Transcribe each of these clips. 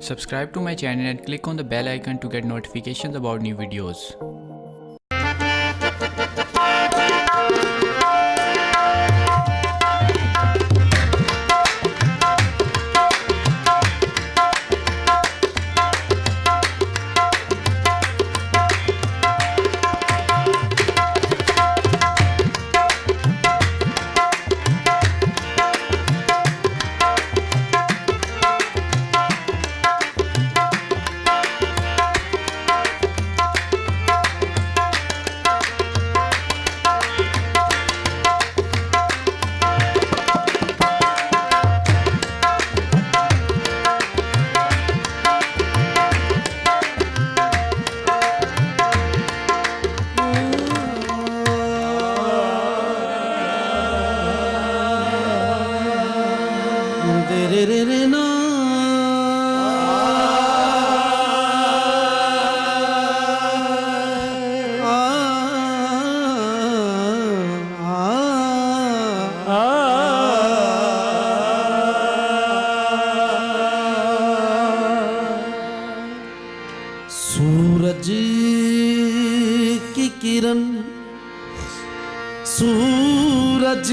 Subscribe to my channel and click on the bell icon to get notifications about new videos. सूरज की किरण सूरज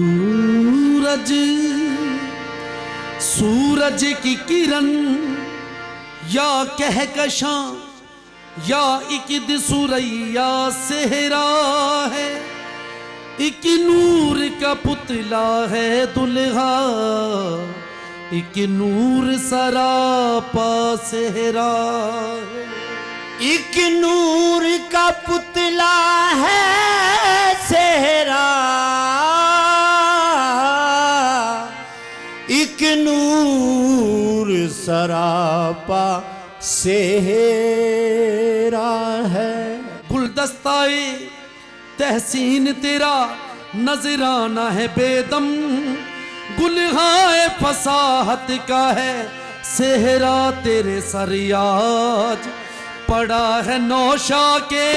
सूरज सूरज की किरण या कहकशां या इकिद सुरैया सेहरा है, एक नूर का पुतला है दुल्हा, एक नूर सरापा सेहरा है। एक नूर का पुतला है सेहरा, एक नूर सरापा सेहरा है। गुलदस्ताए तहसीन तेरा नजराना है बेदम, गुलहाए फसाहत का है सेहरा तेरे सरियाज। पड़ा है नौशा के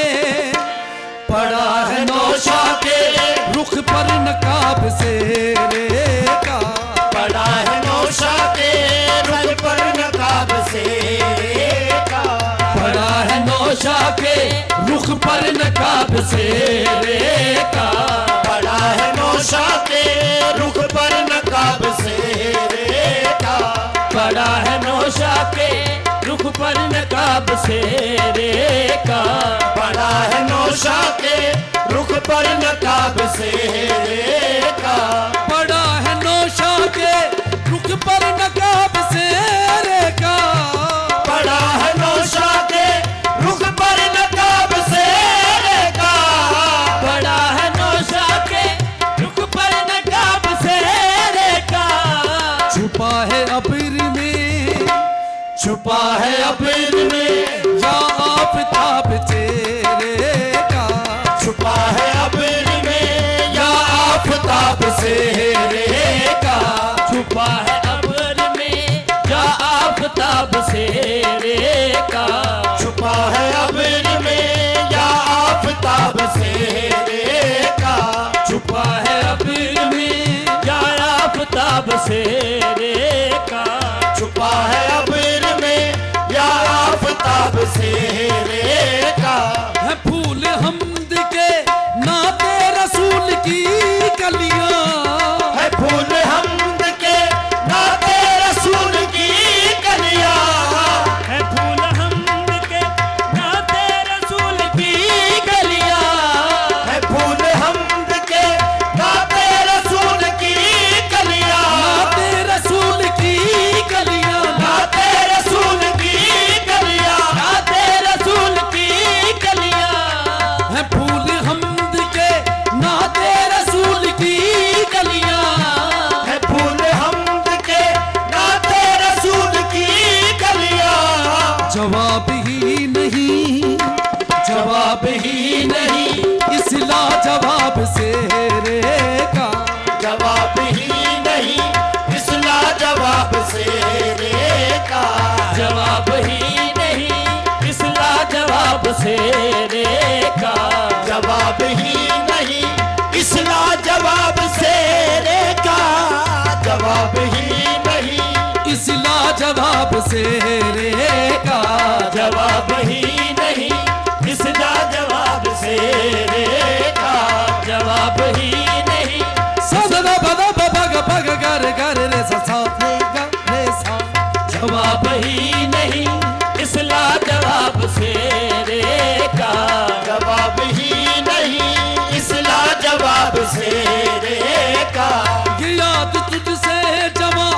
रुख पर नकाब सेरे का, पड़ा है नौशा के रुख पर नकाब सेरे का, पड़ा है नौशा के रुख पर नकाब सेरे का, पड़ा है नौशा के रुख पर नकाब सेरे का, पड़ा है नौशा के रुख पर नकाब सेरे का, पड़ा है नौशा के रुख पर नकाब सेरे का, पड़ा है नौशा के रुख पर नकाब सेरे का, पड़ा है नौशा के रुख पर नकाब सेरे का, पड़ा है नौशा के रुख पर नकाब सेरे का। छुपा है अबीर में, छुपा है अबीर में या आफताब चेहरे का, छुपा है अबीर में या आफताब सेहरे का, छुपा है अबीर में या आफताब सेहरे का, छुपा है अबीर में या आफताब सेहरे का, छुपा है अबीर में या आफताब सेहरे का, छुपा है अबीर में या आफताब सेहरे का। है फूल हमद के नाते रसूल की कलियां, है फूल हमद के नाते रसूल की कलियां, है फूल हमद के नाते रसूल की कलियां, है फूल हमद के नाते रसूल की कलियां, नाते रसूल की कलियां, नाते रसूल की कलियां, नाते रसूल की कलियां, है फूल हमद के नाते रसूल की कलियां, है फूल हमद के नाते रसूल की कलियां। जवाब ही नहीं, जवाब ही नहीं इस लाजवाब सेहरे का, जवाब ही नहीं इस लाजवाब सेहरे का, जवाब ही नहीं इस लाजवाब सेहरे का, जवाब ही नहीं इस लाजवाब से रे का जवाब ही नहीं इसका जवाब से रे का जवाब ही नहीं सदा बदा बग बग गर गर रे सा रे सा जवाब ही नहीं इसला जवाब से रे का जवाब ही नहीं इसला जवाब से रे का ये याद तुझसे जमा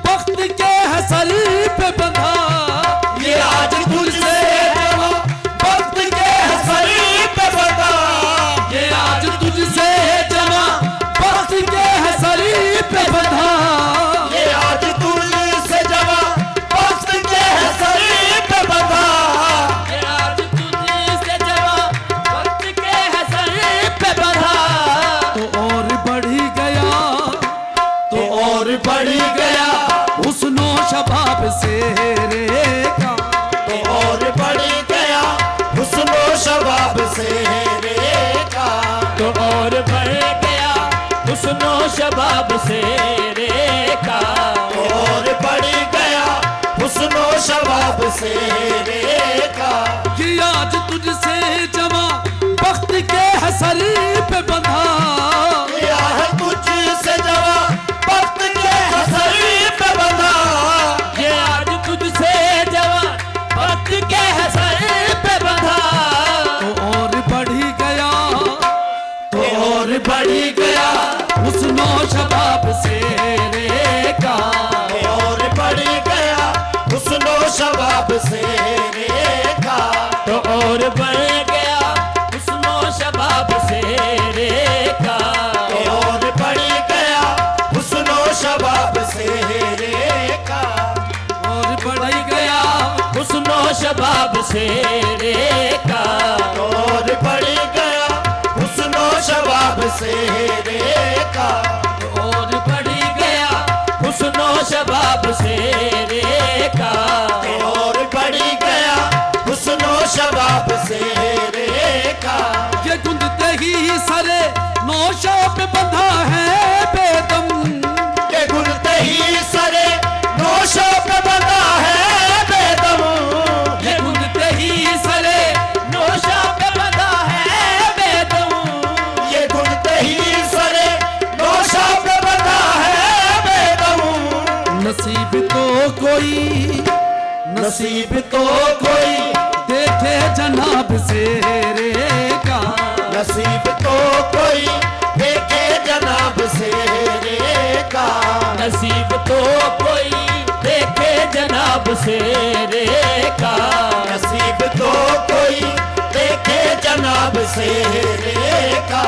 वक्त के हसल पे बंधा ये आज तुझसे जमा वक्त के हसल पे बंधा ये आज तुझसे जमा वक्त के हसल पे बंधा ये आज तुझसे जमा वक्त के हसल पे बंधा ये आज तुझसे जमा वक्त के हसल पे बंधा तो और बढ़ी गया तो और बढ़ गया हुस्नो शबाब से रे का तो और बढ़ गया हुस्नो शबाब से रे का तो और बढ़ गया हुस्नो शबाब से रे का तो और बढ़ गया हुस्नो शबाब से रे का ये आज तुझसे जमा वक्त के हसल पे बंधा ये है तुझसे जमा वक्त के हसल पे बंधा ये आज तुझसे जमा वक्त के हसल पे बंधा तो और बढ़ी गया तो और बढ़ गया हुस्नो शबाब से रे का और बढ़ गया हुस्नो शबाब से रे का तो और बढ़ गया हुस्नो शबाब से रे का तो और बढ़ गया हुस्नो शबाब से रे का और बढ़ी गया हुस्नो शबाब से रे का और बढ़ गया हुस्नो शबाब से रे का और बढ़ गया हुस्नो शबाब से रे का और बढ़ गया हुस्नो शबाब से रे का ये गुंदते ही सरे नौशा पे बंधा है बेदम ये गुलते ही सरे नौशा पे बंधा है बेदम ये गुलते ही सरे नौशा पे बंधा है बेदम ये गुलते ही सरे नौशा पे बंधा है बेदम नसीब तो कोई नसीब तो कोई देखे जनाब से रे का नसीब तो कोई देखे जनाब से रे का नसीब तो कोई देखे जनाब से रे का नसीब तो कोई देखे जनाब से रे का